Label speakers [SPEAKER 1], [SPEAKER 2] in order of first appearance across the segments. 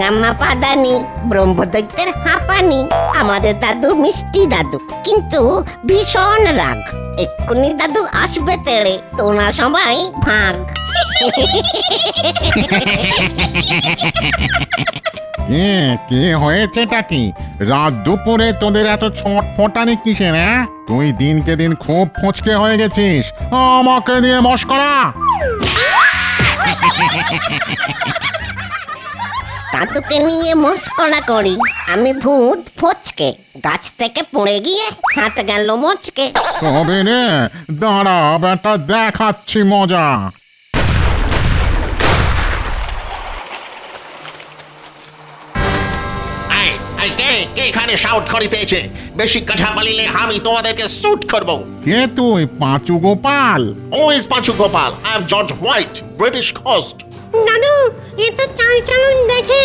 [SPEAKER 1] Gamma পাদানি, ব্রহ্মদৈত্যের হাঁপানি, আমাদের দাদু মিষ্টি দাদু, কিন্তু ভীষণ রাগ। এক্ষুনি দাদু আসবে তেড়ে, তোরা সবাই ভাগ।
[SPEAKER 2] কে হয়েছেটা কি? রাত দুপুরে তোদের এত ছটফটানি কিসের? তুই দিনকে দিন খুব ফচকে হয়ে গেছিস, আমাকে নিয়ে মশকরা।
[SPEAKER 1] দাদুকে নিয়ে মস্করা করি? আমি ভূত ফচকে, গাছ থেকে পড়ে গিয়ে হাত গেল মচকে।
[SPEAKER 2] তবে রে, দাঁড়া বেটা, দেখাচ্ছি মজা।
[SPEAKER 3] কে এখানে শাউট করিতেছে? বেশি কথা বলিলে আমি তোমাদেরকে শুট করব।
[SPEAKER 2] কে তুই, পাঁচু গোপাল?
[SPEAKER 3] ও is Panchu Gopal. I am George White, British host.
[SPEAKER 1] দাদু, এ তো চালচলন দেখে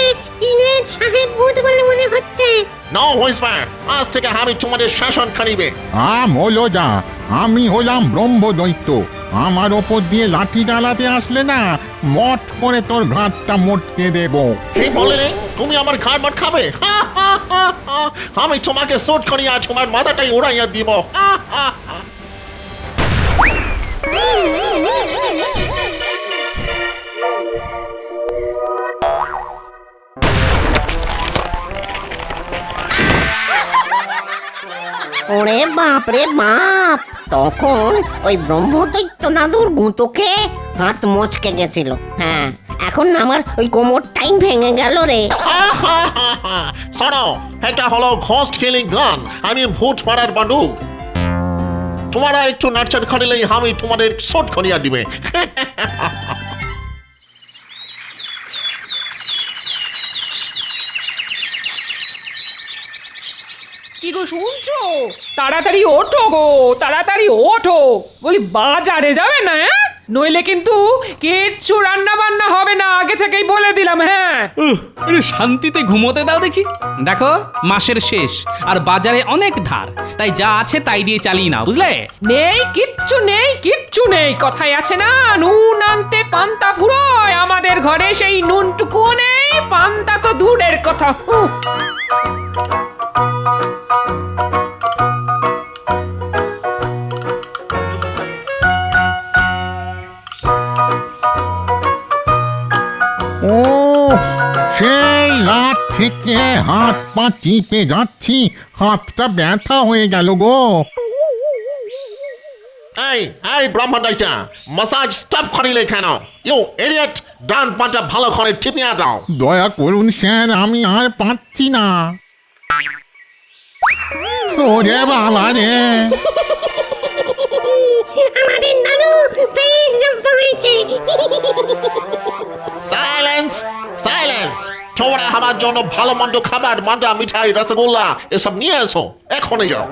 [SPEAKER 1] ইংরেজ সাহেব ভূত বলে মনে হচ্ছে।
[SPEAKER 3] নো হুইসপার, আজ থেকে আমি তোমাদের শাসন করিবে।
[SPEAKER 2] হলো যা, আমি হলাম ব্রহ্মদৈত্য। আমার ওপর দিয়ে লাঠি চালাতে আসলে না, মট করে তোর ঘাটটা মোটকে দেব।
[SPEAKER 3] কে বলে তুমি আমার ঘাড় মার খাবে? আমি তোমাকে শুট করিয়া তোমার মাথাটাই উড়াইয়া দিব।
[SPEAKER 1] ওরে বাপ রে বাপ, তখন ওই ব্রহ্মদৈত্য দাদুর গুঁতোকে হাত মচকে গেছিল। হ্যাঁ, এখন আমার ওই কোমরটাই ভেঙে গেল রে।
[SPEAKER 3] শোনো, এটা হলো ঘোস্ট কিলিং গান, আমি ভূত মারার বন্দুক। তোমরা একটু নাচড় করিলেই আমি তোমাদের শুট করিয়া দিবে।
[SPEAKER 4] কি গো শুনছো? তাড়াতাড়ি ওঠো গো, তাড়াতাড়ি ওঠো। বলি বাজারে যাবে না? নইলে কিন্তু কিচ্ছু রান্না বান্না হবে না, আগে থেকেই বলে দিলাম। হ্যাঁ,
[SPEAKER 5] একটু শান্তিতে ঘুমোতে দাও দেখি। দেখো, মাসের শেষ আর বাজারে অনেক ধার, তাই যা আছে তাই দিয়ে চালিয়ে নাও, বুঝলে?
[SPEAKER 4] নেই কিচ্ছু নেই, কিচ্ছু নেই। কথায় আছে না, নুন আনতে পান্তা ফুরোয়। আমাদের ঘরে সেই নুনটুকুও নেই, পান্তা তো দূরের কথা।
[SPEAKER 2] ও, সেই রাত থেকে হাত পা টিপে যাচ্ছি, হাতটা ব্যথা হয়ে গেল গো।
[SPEAKER 3] এই ব্রহ্মদৈত্যা, মাসাজ স্টপ করিলে কেন? ইউ ইডিয়েট, ডান পাটা ভালো করে টিপিয়া দাও।
[SPEAKER 2] দয়া করুন স্যার, আমি আর পাচ্ছি না। ওরে বাবা রে,
[SPEAKER 1] আমাদের দাদু বেশ জব্দ হয়েছে।
[SPEAKER 3] Silence, silence. তোমরা আমার জন্য ভালো মন্দ খাবার, মান্ডা, মিঠাই, রসগোল্লা এসব নিয়ে এসো, এখনই যাও।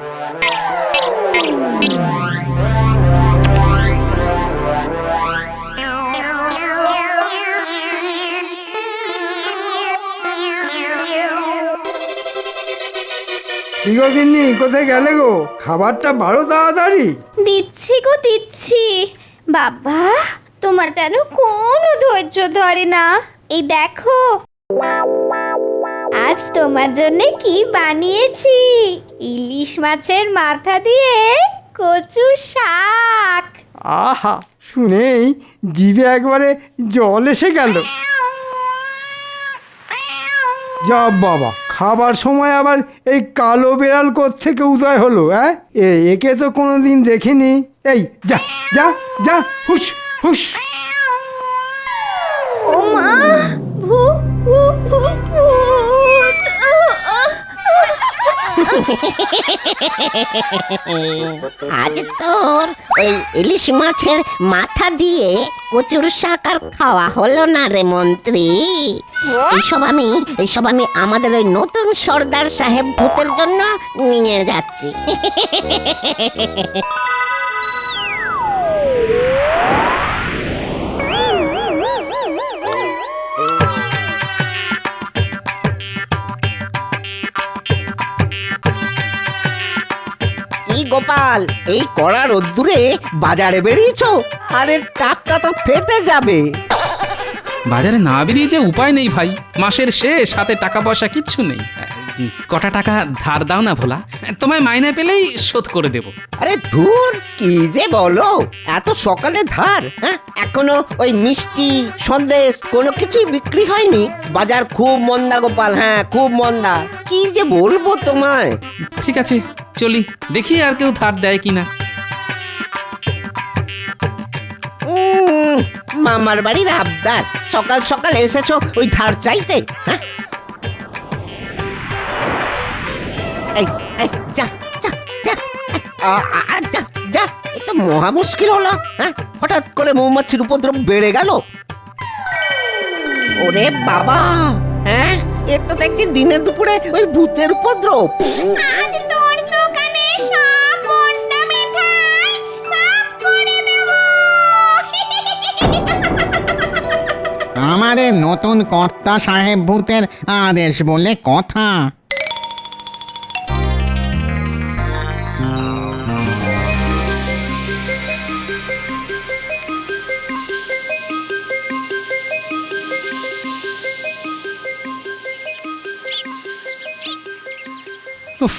[SPEAKER 6] গিন্নি, কোথায় গেলে গো? খাবারটা বাড়ো তাড়াতাড়ি।
[SPEAKER 7] দিচ্ছি গো দিচ্ছি। বাবা, তোমার যেন কোনো ধৈর্য ধরে না। এই দেখো, আজ তোমার জন্য কি বানিয়েছি। ইলিশ মাছের মাথা দিয়ে কচু শাক।
[SPEAKER 6] আহা, শুনেই জিভে একবারে জল এসে গেল। যা বাবা, খাবার সময় আবার এই কালো বেড়াল কোত্থেকে উদয় হলো? একে তো কোনোদিন দেখিনি। এই যা যা যা, হুশ হুশ।
[SPEAKER 7] ও মা, ভূত ভূত ভূত।
[SPEAKER 1] আজ তোর ওই ইলিশ মাছের মাথা দিয়ে কচুর শাক আর খাওয়া হলো না রে মন্ত্রী। এইসব আমি আমাদের ওই নতুন সর্দার সাহেব ভূতের জন্য নিয়ে যাচ্ছি।
[SPEAKER 8] গোপাল, এই কড়া রোদ্দুরে বাজারে বেরিয়েছো? আরে টাকটা তো ফেটে যাবে।
[SPEAKER 5] বাজারে না বেরিয়ে যে উপায় নেই ভাই, মাসের শেষ, হাতে টাকা পয়সা কিচ্ছু নেই। কটা টাকা ধার দাও না ভোলা, তোমায় মাইনে পেলেই শোধ করে দেব।
[SPEAKER 1] আরে ধুর, কি যে বলো, এত সকালে ধার? হ্যাঁ, এখনো ওই মিষ্টি সন্দেশ কোনো কিছুই বিক্রি হয়নি। বাজার খুব মন্দা গোপাল, হ্যাঁ খুব মন্দা। কি যে বলবো তোমায়।
[SPEAKER 5] ঠিক আছে চলি, দেখি আর কেউ ধার দেয় কিনা।
[SPEAKER 1] মামার বাড়ির আবদার, সকাল সকাল এসেছো ওই ধার চাইতে? হ্যাঁ, এই, এই, যা যা যা, যা যা, এ তো মহা মুশকিল হলো। হ্যাঁ, হঠাৎ করে মৌমাছির উপদ্রব বেড়ে গেল। ওরে বাবা, হ্যাঁ এ তো দেখছি দিনে দুপুরে ওই ভূতের উপদ্রব।
[SPEAKER 7] আজ তোর দোকানে সব মন্ডা মিঠাই সাফ করে দেব।
[SPEAKER 8] আমাদের নতুন কর্তা সাহেব ভূতের আদেশ বলে কথা।
[SPEAKER 5] উফ,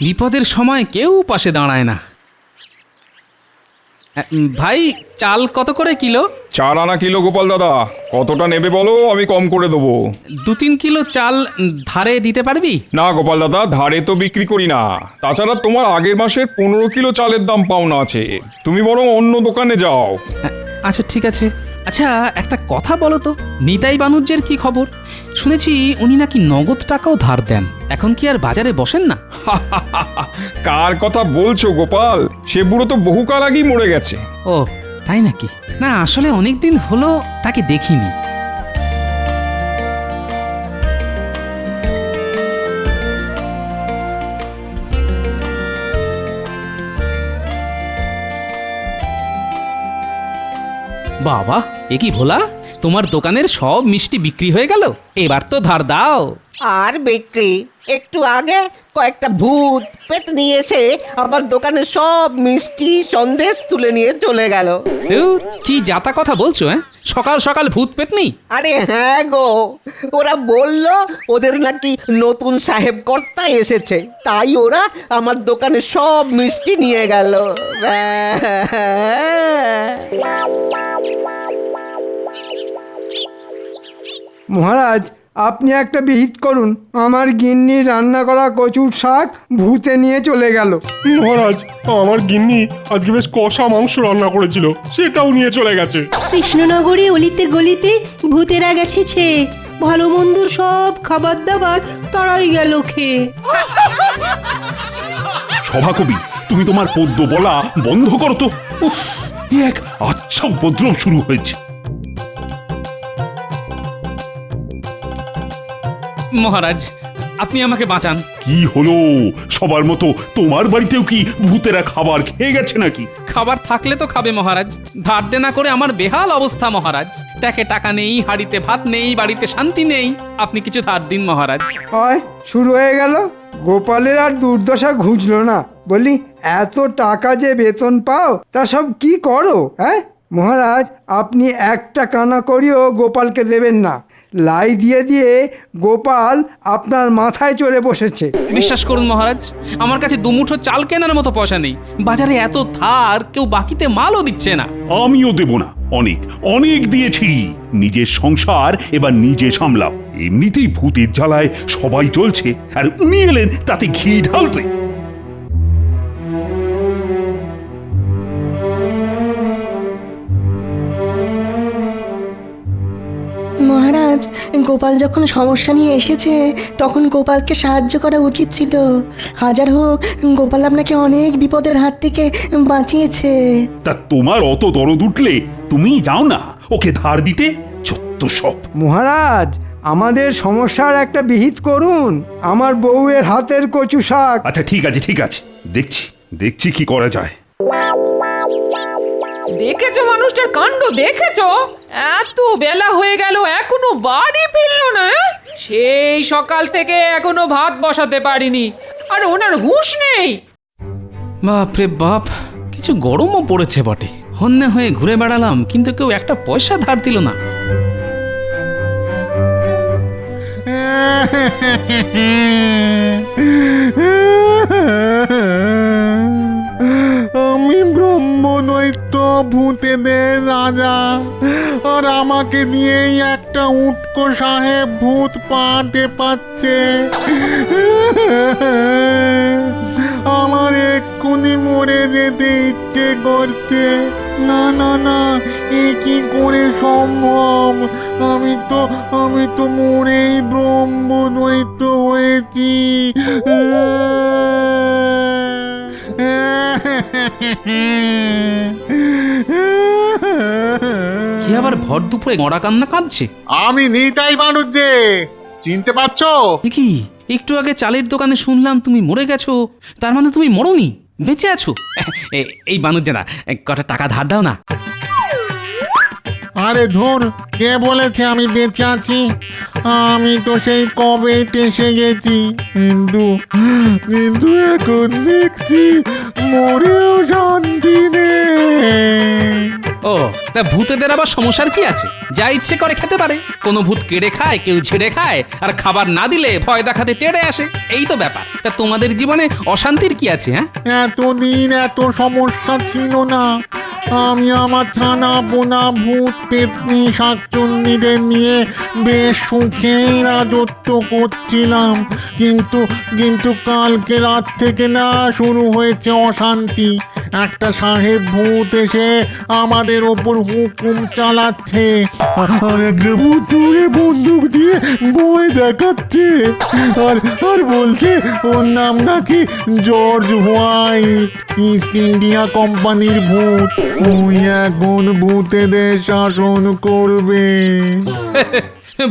[SPEAKER 5] বিপদের সময় কেউ পাশে দাঁড়ায় না। ভাই চাল কত করে কিলো?
[SPEAKER 9] 4 আনা কিলো গোপাল দাদা, কতটা নেবে বলো, আমি কম করে দেবো।
[SPEAKER 5] 2-3 কিলো চাল ধারে দিতে পারবি?
[SPEAKER 9] না গোপাল দাদা, ধারে তো বিক্রি করি না। তাছাড়া তোমার আগের মাসের 15 কিলো চালের দাম পাওনা আছে, তুমি বরং অন্য দোকানে যাও।
[SPEAKER 5] আচ্ছা ঠিক আছে। আচ্ছা একটা কথা বলো তো, নিতাই বানুজ্যের কি খবর? শুনেছি উনি নাকি নগদ টাকাও ধার দেন। এখন কি আর বাজারে বসেন না?
[SPEAKER 9] কার কথা বলছো গোপাল? সে বুড়ো তো বহুকাল আগেই মরে গেছে।
[SPEAKER 5] ও তাই নাকি? না আসলে অনেক দিন হলো তাকে দেখিনি। বাবা, এ কি ভোলা, তোমার দোকানের সব মিষ্টি বিক্রি হয়ে গেল? এবার তো ধার দাও।
[SPEAKER 1] আর বিক্রি? একটু আগে কয়েকটা ভূত পেত নিয়ে এসে আমার দোকানে সব মিষ্টি সন্দেশ তুলে নিয়ে চলে গেল।
[SPEAKER 5] ধুর, কি যাতা কথা বলছো? সকাল সকাল ভূত পেতনি?
[SPEAKER 1] আরে হ্যাঁ গো, ওরা বলল ওদের নাকি নতুন সাহেব কর্তা এসেছে, তাই ওরা আমার দোকানে সব মিষ্টি নিয়ে গেল।
[SPEAKER 6] মহারাজ, আপনি একটা বিহিত করুন, আমার গিন্নি রান্না করা কচুর শাক ভূতে নিয়ে চলে গেল।
[SPEAKER 10] মহারাজ, আমার গিন্নি আজকে বেশ কষা মাংস রান্না করেছিল, সেটাও নিয়ে চলে গেছে।
[SPEAKER 11] কৃষ্ণনগরে অলিতে গলিতে ভূতেরা গেছেছে, ভালো মন্দর সব খাবার দাবার তারাই গেল খেয়ে।
[SPEAKER 10] সভাকবি, তুমি তোমার পদ্য বলা বন্ধ করো তো। উফ, এ এক আচ্ছা উপদ্রব শুরু হয়েছে।
[SPEAKER 5] মহারাজ আপনি আমাকে বাঁচান।
[SPEAKER 10] কি হলো? সবার মতো তোমার বাড়িতেও কি ভূতেরা খাবার খেয়ে গেছে নাকি?
[SPEAKER 5] খাবার থাকলে তো খাবে মহারাজ, ধার দেনা করে আমার বেহাল অবস্থা মহারাজ। ট্যাকে টাকা নেই, হাড়িতে ভাত নেই, বাড়িতে শান্তি নেই। আপনি কিছু ধার দিন মহারাজ।
[SPEAKER 6] হয় শুরু হয়ে গেল। গোপালের আর দুর্দশা ঘুচলো না। বলি, এত টাকা যে বেতন পাও তা সব কি করো? হ্যাঁ মহারাজ, আপনি একটা কানা করিও গোপালকে দেবেন না। লাই দিয়ে দিয়ে গোপাল আপনার মাথায় চড়ে বসেছে।
[SPEAKER 5] বিশ্বাস করুন মহারাজ, আমার কাছে দুমুঠো চাল কেনার মতো পয়সা নেই। বাজারে এত ধার, কেউ বাকিতে মালও দিচ্ছে না।
[SPEAKER 10] আমিও দেব না, অনেক অনেক দিয়েছি। নিজের সংসার এবার নিজে সামলাও। এমনিতেই ভূতের জ্বালায় সবাই চলছে, আর উনি এলেন তাতে ঘি ঢালতে।
[SPEAKER 11] মহারাজ, গোপাল যখন সমস্যা নিয়ে এসেছে তখন গোপালকে সাহায্য করা উচিত ছিল। হাজার হোক গোপাল আপনাকে অনেক বিপদের হাত থেকে বাঁচিয়েছে।
[SPEAKER 10] তা তোমার অত দরদ উঠলে তুমি যাও না ওকে ধার দিতে। যত সব।
[SPEAKER 6] মহারাজ, আমাদের সমস্যার একটা বিহিত করুন। আমার বউয়ের হাতের কচু শাক।
[SPEAKER 10] আচ্ছা ঠিক আছে ঠিক আছে, দেখছি দেখছি কি করা যায়।
[SPEAKER 4] দেখেছো মানুষটার কাণ্ড? দেখেছো? এত বেলা হয়ে গেল এখনো বাড়ি ফিরলো না। সেই সকাল থেকে এখনো ভাত বসাতে পারিনি, আর ওনার হুঁশ নেই।
[SPEAKER 5] বাপরে বাপ, কিছু গরমও পড়েছে বটে। হন্যে হয়ে ঘুরে বেড়ালাম, কিন্তু কেউ একটা পয়সা ধার দিল না।
[SPEAKER 2] আমি ব্রহ্মদৈত্য ভূতেদের রাজা, আর আমাকে নিয়েই একটা উটকো সাহেব ভূত পাতে পাচ্ছে। আমার এক্ষুনি মরে যেতে ইচ্ছে করছে। না না না, এ কি করে সম্ভব? আমি তো মরেই ব্রহ্মদৈত্য হয়েছি।
[SPEAKER 5] কি আবার ভর দুপুরে গড়া কান্না কাঁদছে?
[SPEAKER 2] আমি নিতাই বানুর যে, চিনতে পারছো?
[SPEAKER 5] এ কি, একটু আগে চালের দোকানে শুনলাম তুমি মরে গেছো, তার মানে তুমি মরোনি, বেঁচে আছো। এই বানুজ্জানা, কটা টাকা ধার দাও না।
[SPEAKER 2] আরে ধুর, কে বলেছে আমি বেঁচে আছি? আমি তো সেই কবে টেসে গেছি, কিন্তু এখন দেখছি মরেও শান্তি নেই।
[SPEAKER 5] ও, তা ভূতেদের আবার সমস্যার কি আছে? যা ইচ্ছে করে খেতে পারে। কোনো ভূত কেড়ে খায়, কেউ ছেড়ে খায়, আর খাবার না দিলে ভয় দেখাতে তেড়ে আসে। এই তো ব্যাপার। তা তোমাদের জীবনে অশান্তির কি আছে? হ্যাঁ,
[SPEAKER 2] এতদিন এত সমস্যা ছিল না। আমি আমার ছানা বোনা ভূত পেতনি শাকচুন্নিদের নিয়ে বেশ সুখেই রাজত্ব করছিলাম, কিন্তু কালকে রাত থেকে না শুরু হয়েছে অশান্তি। একটা সাহেব ভূত এসে আমাদের ওপর হুকুম চালাচ্ছে, আর একটা ভূত দূরে বন্দুক দিয়ে ভয় দেখাচ্ছে, আর বলছে ওর নাম নাকি জর্জ হোয়াইট, ইস্ট ইন্ডিয়া কোম্পানির ভূত। ওই এখন ভূতেদের শাসন করবে।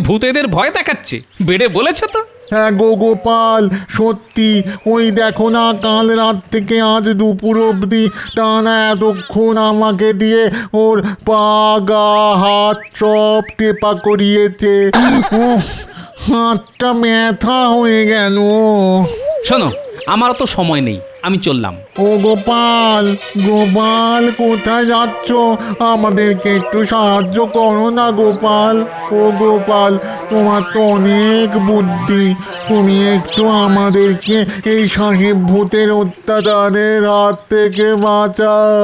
[SPEAKER 5] ভূতেদের ভয় দেখাচ্ছে? বেড়ে বলেছে তো।
[SPEAKER 2] হ্যাঁ গো গোপাল, সত্যি। ওই দেখো না, কাল রাত থেকে আজ দুপুর অবধি টানা এতক্ষণ আমাকে দিয়ে ওর পা গা হাত সব টেপা করিয়েছে। হাতটা ব্যথা হয়ে গেল।
[SPEAKER 5] শোনো, আমারও তো সময় নেই, আমি চললাম।
[SPEAKER 2] ও গোপাল, গোপাল কোথায় যাচ্ছ? আমাদেরকে একটু সাহায্য করো না গোপাল। ও গোপাল, তোমার তো অনেক বুদ্ধি, তুমি একটু আমাদেরকে এই সাহেব ভূতের অত্যাচারের হাত থেকে বাঁচাও।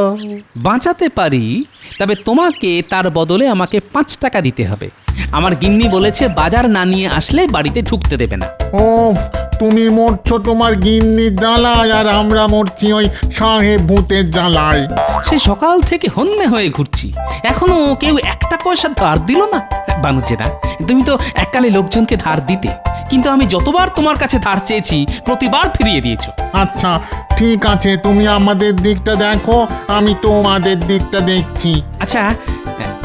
[SPEAKER 5] বাঁচাতে পারি, তবে তোমাকে তার বদলে আমাকে 5 টাকা দিতে হবে। আমার গিন্নি বলেছে বাজার না নিয়ে আসলে বাড়িতে ঢুকতে দেবে না।
[SPEAKER 2] ও, তুমি মরছো তোমার গিন্নির জ্বালায়, আর আমরা মরছি ওই সাহেব ভূতের জ্বালায়।
[SPEAKER 5] সে সকাল থেকে হন্যে হয়ে ঘুরছি, এখনো কেউ একটা পয়সা ধার দিল না। বানুজ্জেদা, তুমি তো এককালে লোকজনকে ধার দিতে, কিন্তু আমি যতবার তোমার কাছে ধার চেয়েছি প্রতিবার ফিরিয়ে দিয়েছো।
[SPEAKER 2] আচ্ছা ঠিক আছে, তুমি আমাদের দিকটা দেখো, আমি তোমাদের দিকটা দেখছি।
[SPEAKER 5] আচ্ছা,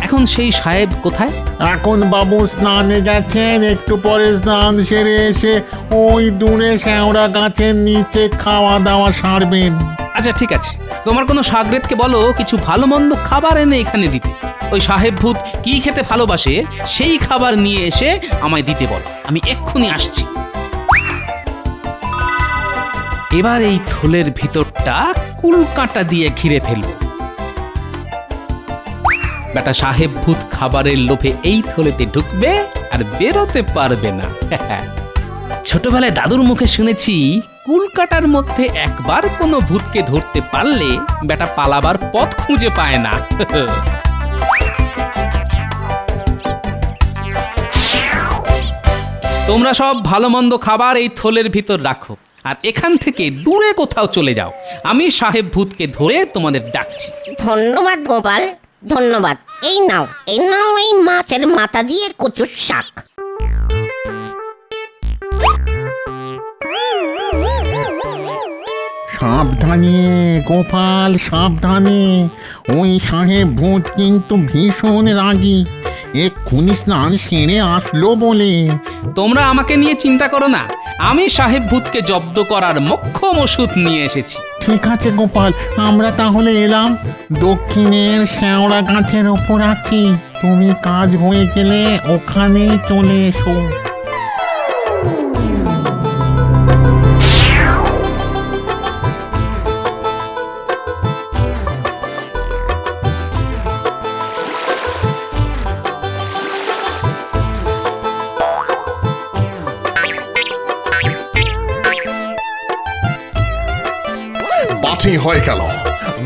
[SPEAKER 5] এখন সেই সাহেব কোথায়?
[SPEAKER 2] এখন বাবু স্নানে গেছেন, একটু পরে স্নান সেরে এসে ওই দূরে শ্যাওড়া গাছের নিচে খাওয়া দাওয়া সারবেন।
[SPEAKER 5] আচ্ছা ঠিক আছে, তোমার কোনো সাগরেদকে বলো কিছু ভালো মন্দ খাবার এনে এখানে দিতে। ওই সাহেব ভূত কি খেতে ভালোবাসে সেই খাবার নিয়ে এসে আমায় দিতে বল, আমি এক্ষুনি আসছি। এবার এই থলের ভিতরটা কুলকাঁটা দিয়ে ঘিরে ফেলব। বেটা সাহেব ভূত খাবারের লোভে এই থলেতে ঢুকবে আর বেরোতে পারবে না। ছোটবেলায় দাদুর মুখে শুনেছি, কুলকাটার মধ্যে একবার কোনো ভূতকে ধরতে পারলে বেটা পালাবার পথ খুঁজে পায় না। তোমরা সব ভালো মন্দ খাবার এই থলের ভিতর রাখো, আর এখান থেকে দূরে কোথাও চলে যাও। আমি সাহেব ভূতকে ধরে তোমাদের ডাকছি।
[SPEAKER 1] ধন্যবাদ গোপাল, ধন্যবাদ। এই নাও এই মাছের মাথা দিয়ে কচুর শাক।
[SPEAKER 2] সাবধানে গোপাল, সাবধানে। ওই সাহেব ভূত কিন্তু ভীষণ রাগী, এক্ষুনি স্নান সেরে আসলো বলে।
[SPEAKER 5] তোমরা আমাকে নিয়ে চিন্তা করো না, আমি সাহেব ভূতকে জব্দ করার মোক্ষম ওষুধ নিয়ে এসেছি।
[SPEAKER 2] ঠিক আছে গোপাল, আমরা তাহলে এলাম। দক্ষিণের শ্যাওড়া গাছের ওপর আছি, তুমি কাজ হয়ে গেলে ওখানেই চলে এসো।
[SPEAKER 3] রাত্রি হয়ে গেল।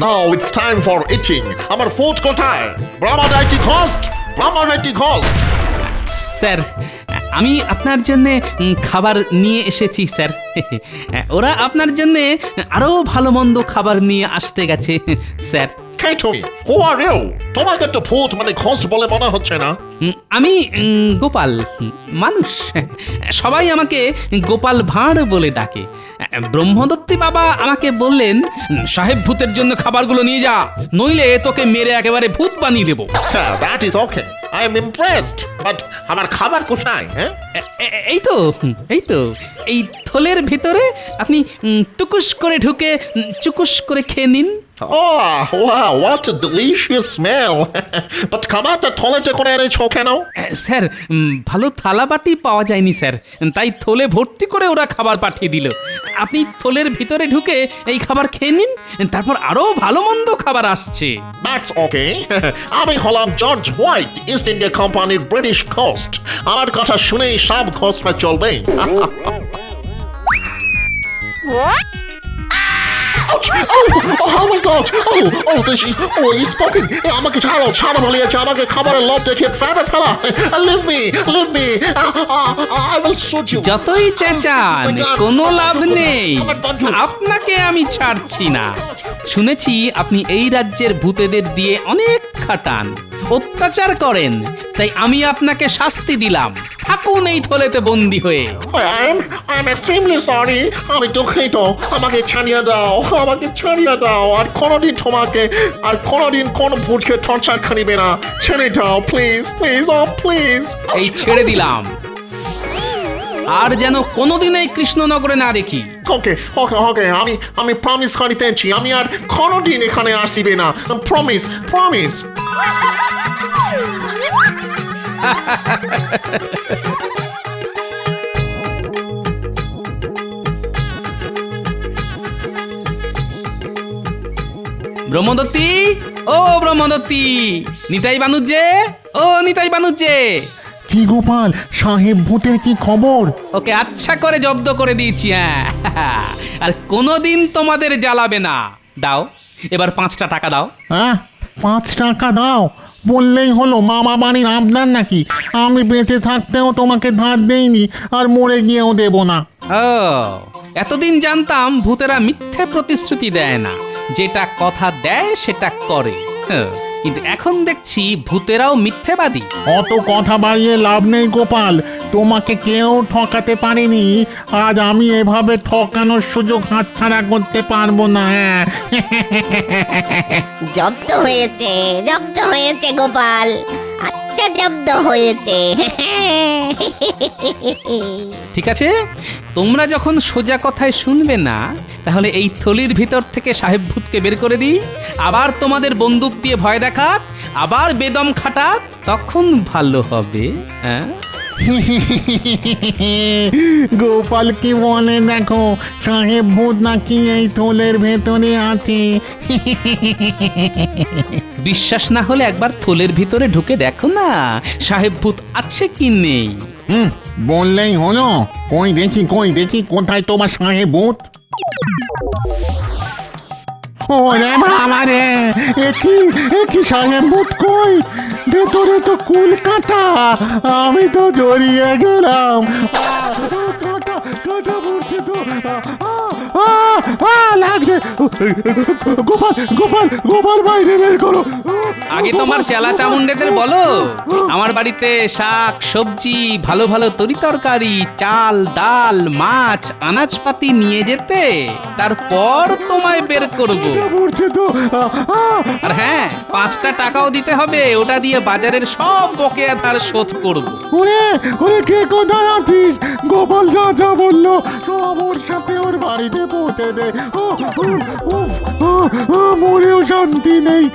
[SPEAKER 3] Now it's time for eating. আমার ফুড কোথায়? ব্রাহ্মণাইটি ঘোস্ট, ব্রাহ্মণাইটি ঘোস্ট।
[SPEAKER 5] স্যার আমি আপনার জন্যে খাবার নিয়ে এসেছি স্যার। ওরা আপনার জন্যে আরো ভালো মন্দ খাবার নিয়ে আসতে গেছে স্যার।
[SPEAKER 3] কে তুমি? হু আর ইউ? তোমাকে তো ভূত মানে ঘোস্ট বলে মনে হচ্ছে না।
[SPEAKER 5] আমি গোপাল, মানুষ। সবাই আমাকে গোপাল ভাঁড় বলে ডাকে। ব্রহ্মদত্তি বাবা আমাকে বললেন, সাহেব ভূতের জন্য খাবারগুলো নিয়ে যা, নইলে তোকে মেরে একেবারে ভূত বানিয়ে দেবো।
[SPEAKER 3] হ্যাঁ, that is okay, I am impressed, but আমার খাবার কোথায়? হ্যাঁ,
[SPEAKER 5] এই তো এই থলের ভিতরে। আপনি টুকুস করে ঢুকে চুকুস করে খেয়ে নিন।
[SPEAKER 3] Oh, wow, what a delicious smell. But খাবারটা থলেতে করে এনেছো কেন?
[SPEAKER 5] স্যার ভালো থালা বাটি পাওয়া যায়নি স্যার, তাই থলে ভর্তি করে ওরা খাবার পাঠিয়ে দিল। আপনি থলের ভিতরে ঢুকে এই খাবার খেয়ে নিন, তারপর আরো ভালো মন্দ খাবার আসছে।
[SPEAKER 3] That's okay. আমি হলাম জর্জ হোয়াইট, ইস্ট ইন্ডিয়া কোম্পানির ব্রিটিশ ঘোস্ট। আমার কথা শুনেই সব ঘোস্টরা চলবে। Oh my God! He's spoken. আমাকে ছাড়ো বলিয়েছে, আমাকে খাবারের লোভ দেখে ট্র্যাপে ফেলা। Leave me. I will shoot you.
[SPEAKER 5] যতই চেঁচান কোনো লাভ নেই, আপনাকে আমি ছাড়ছি না। শুনেছি আপনি এই রাজ্যের ভূতেদের দিয়ে অনেক খাটান, অত্যাচার করেন, তাই আমি আপনাকে শাস্তি দিলাম। থাকুন এই থলেতে বন্দি হয়ে।
[SPEAKER 3] I'm extremely sorry. আমি দুঃখিত। আমাকে ছাড়িয়ে দাও। আর কোনোদিন কোন ভূতকে টর্চার করিবে না। ছেড়ে দাও প্লিজ।
[SPEAKER 5] এই ছেড়ে দিলাম, আর যেন কোনোদিন এই কৃষ্ণনগরে না দেখি।
[SPEAKER 3] ওকে, আমি প্রমিস করিতেছি, আমি আর কোনোদিন এখানে আসিবে না। প্রমিস।
[SPEAKER 5] ব্রহ্মদত্তি, নিতাই বানুজ্জে।
[SPEAKER 2] কি গোপাল সাহেব ভূতের কি খবর?
[SPEAKER 5] ওকে আচ্ছা করে জব্দ করে দিয়েছি। হ্যাঁ, আর কোনোদিন তোমাদের জ্বালাবে না। দাও এবার 5টা টাকা দাও।
[SPEAKER 2] হ্যাঁ, 5 টাকা দাও বললেই হলো? মামা বাড়ির আপনার নাকি? আমি বেঁচে থাকতেও তোমাকে ধার দেইনি, আর মরে গিয়েও দেব না।
[SPEAKER 5] ও, এতদিন জানতাম ভূতেরা মিথ্যে প্রতিশ্রুতি দেয় না, যেটা কথা দেয় সেটা করে। কিন্তু এখন দেখছি ভূতেরাও মিথ্যেবাদী।
[SPEAKER 2] অত কথা বাড়িয়ে লাভ নেই গোপাল, তোমাকে কেউ ঠকাতে পারেনি। আজ আমি এভাবে ঠকানোর সুযোগ হাতছাড়া করতে পারবো না।
[SPEAKER 1] জব্দ হয়েছে গোপাল, আচ্ছা জব্দ হয়েছে।
[SPEAKER 5] ঠিক আছে, তোমরা যখন সোজা কথায় শুনবে না, তাহলে এই থলির ভিতর থেকে সাহেব ভূতকে বের করে দিই, আবার তোমাদের বন্দুক দিয়ে ভয় দেখাক, আবার বেদম খাটাক, তখন ভালো হবে। হ্যাঁ,
[SPEAKER 2] গোপাল কি বলে দেখো, সাহেব ভূত নাকি এই থলের ভেতরে আছে।
[SPEAKER 5] বিশ্বাস না হলে একবার থলের ভিতরে ঢুকে দেখো না, সাহেব ভূত আছে কি নেই।
[SPEAKER 2] বললেই হলো। কই দেখি কোথায় তোমার সাহেব ভূত? ওরে বাবা রে, একই সাহেব ভূত কই? ভেতরে তো কুল কাটা, আমি তো জড়িয়ে গেলাম। কাটা পড়ছে তো, লাগছে। গোপাল বাইরে বের করো।
[SPEAKER 5] আগে তোমার চেলা চামুন্ডেদের বলো আমার বাড়িতে শাক সবজি, ভালো ভালো তরিতরকারি, চাল ডাল মাছ আনাজপাতি নিয়ে যেতে, তারপর তোমায় বের করবো। আর হ্যাঁ, 5টা টাকাও দিতে হবে, ওটা দিয়ে বাজারের সব বকেয়া ধার শোধ করবো।
[SPEAKER 2] ওরে কে কোথায় আছিস? গোপাল যা বললো সব ওর সাথে ওর বাড়িতে পৌঁছে দে। মরেও শান্তি নেই,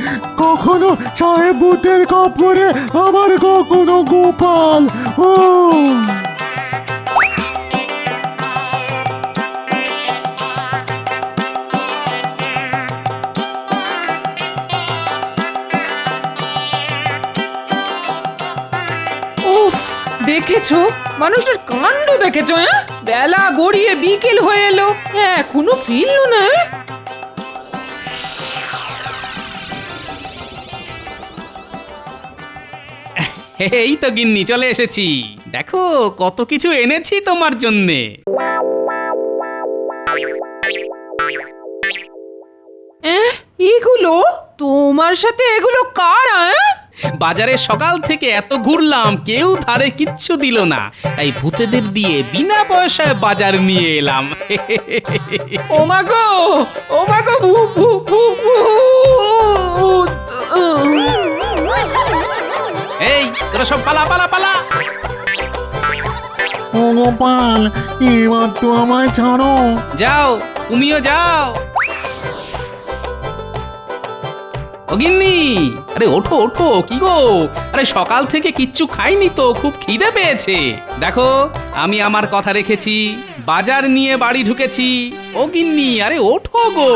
[SPEAKER 2] কখনো সাহেব ভূতের কপরে, আবার কখনো গোপাল।
[SPEAKER 4] দেখেছো মানুষটার কাণ্ড দেখেছো? বেলা গড়িয়ে বিকেল হয়ে এলো, এখনো ফিরলো না।
[SPEAKER 5] এই তো গিন্নি চলে এসেছি, দেখো কত কিছু এনেছি তোমার জন্যে।
[SPEAKER 4] এগুলো তোমার সাথে এগুলো কার?
[SPEAKER 5] বাজারে সকাল থেকে এত ঘুরলাম, কেউ ধারে কিচ্ছু দিল না, তাই ভূতেদের দিয়ে বিনা পয়সায় বাজার নিয়ে এলাম।
[SPEAKER 4] ও মা গো, ও মা গো,
[SPEAKER 5] এই তোরা সব পালা পালা পালা।
[SPEAKER 2] ও গোপাল, এবার তো আমায় ছাড়ো।
[SPEAKER 5] যাও, তুমিও যাও। ও গিন্নি, আরে ওঠো ওঠো, কি গো? আরে সকাল থেকে কিচ্ছু খাইনি তো, খুব খিদে পেয়েছে। দেখো আমি আমার কথা রেখেছি, বাজার নিয়ে বাড়ি ঢুকেছি। ও গিন্নি, আরে ওঠো গো।